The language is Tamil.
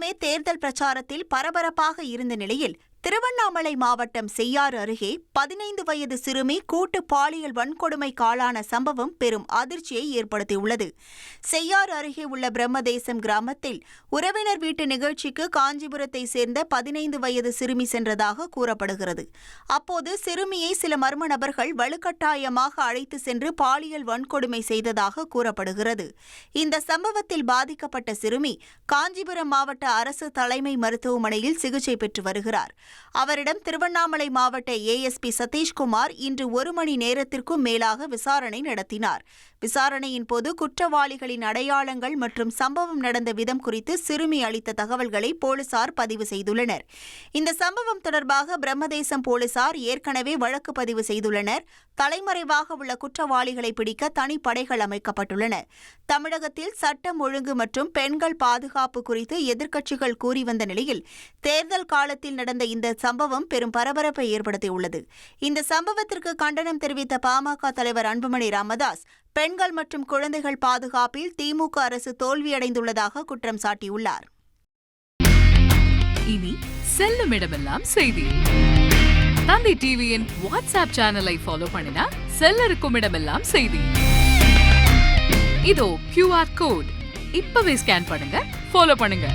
முழுவதுமே தேர்தல் பிரச்சாரத்தில் பரபரப்பாக இருந்த நிலையில் திருவண்ணாமலை மாவட்டம் செய்யாறு அருகே 15 வயது சிறுமி கூட்டு பாலியல் வன்கொடுமைக்கு ஆளான சம்பவம் பெரும் அதிர்ச்சியை ஏற்படுத்தியுள்ளது. செய்யாறு அருகே உள்ள பிரம்மதேசம் கிராமத்தில் உறவினர் வீட்டு நிகழ்ச்சிக்கு காஞ்சிபுரத்தை சேர்ந்த 15 வயது சிறுமி சென்றதாக கூறப்படுகிறது. அப்போது சிறுமியை சில மர்ம நபர்கள் வலுக்கட்டாயமாக அழைத்து சென்று பாலியல் வன்கொடுமை செய்ததாக கூறப்படுகிறது. இந்த சம்பவத்தில் பாதிக்கப்பட்ட சிறுமி காஞ்சிபுரம் மாவட்ட அரசு தலைமை மருத்துவமனையில் சிகிச்சை பெற்று வருகிறார். அவரிடம் திருவண்ணாமலை மாவட்ட ஏஎஸ்பி சதீஷ்குமார் இன்று 1 மணி நேரத்திற்கும் மேலாக விசாரணை நடத்தினார். விசாரணையின் போது குற்றவாளிகளின் அடையாளங்கள் மற்றும் சம்பவம் நடந்த விதம் குறித்து சிறுமி அளித்த தகவல்களை போலீசார் பதிவு செய்துள்ளனர். இந்த சம்பவம் தொடர்பாக பிரம்மதேசம் போலீசார் ஏற்கனவே வழக்கு பதிவு செய்துள்ளனர். தலைமறைவாக உள்ள குற்றவாளிகளை பிடிக்க தனிப்படைகள் அமைக்கப்பட்டுள்ளன. தமிழகத்தில் சட்டம் ஒழுங்கு மற்றும் பெண்கள் பாதுகாப்பு குறித்து எதிர்க்கட்சிகள் கூறி வந்த நிலையில் தேர்தல் காலத்தில் நடந்த இந்த சம்பவம் பெரும் பரபரப்பை ஏற்படுத்தியுள்ளது. இந்த சம்பவத்திற்கு கண்டனம் தெரிவித்த பாமக தலைவர் அன்புமணி ராமதாஸ் பெண்கள் மற்றும் குழந்தைகள் பாதுகாப்பில் திமுக அரசு தோல்வியடைந்துள்ளதாக குற்றம் சாட்டியுள்ளார். இனி செல்லும் இடமெல்லாம் செய்தி. தந்தை டிவியின் வாட்ஸ்அப் சேனலை ஃபாலோ பண்ணினா செல்ல இருக்கும் இடமெல்லாம் செய்தி. இதோ QR கோட் இப்பவே ஸ்கேன் பண்ணுங்க, ஃபாலோ பண்ணுங்க.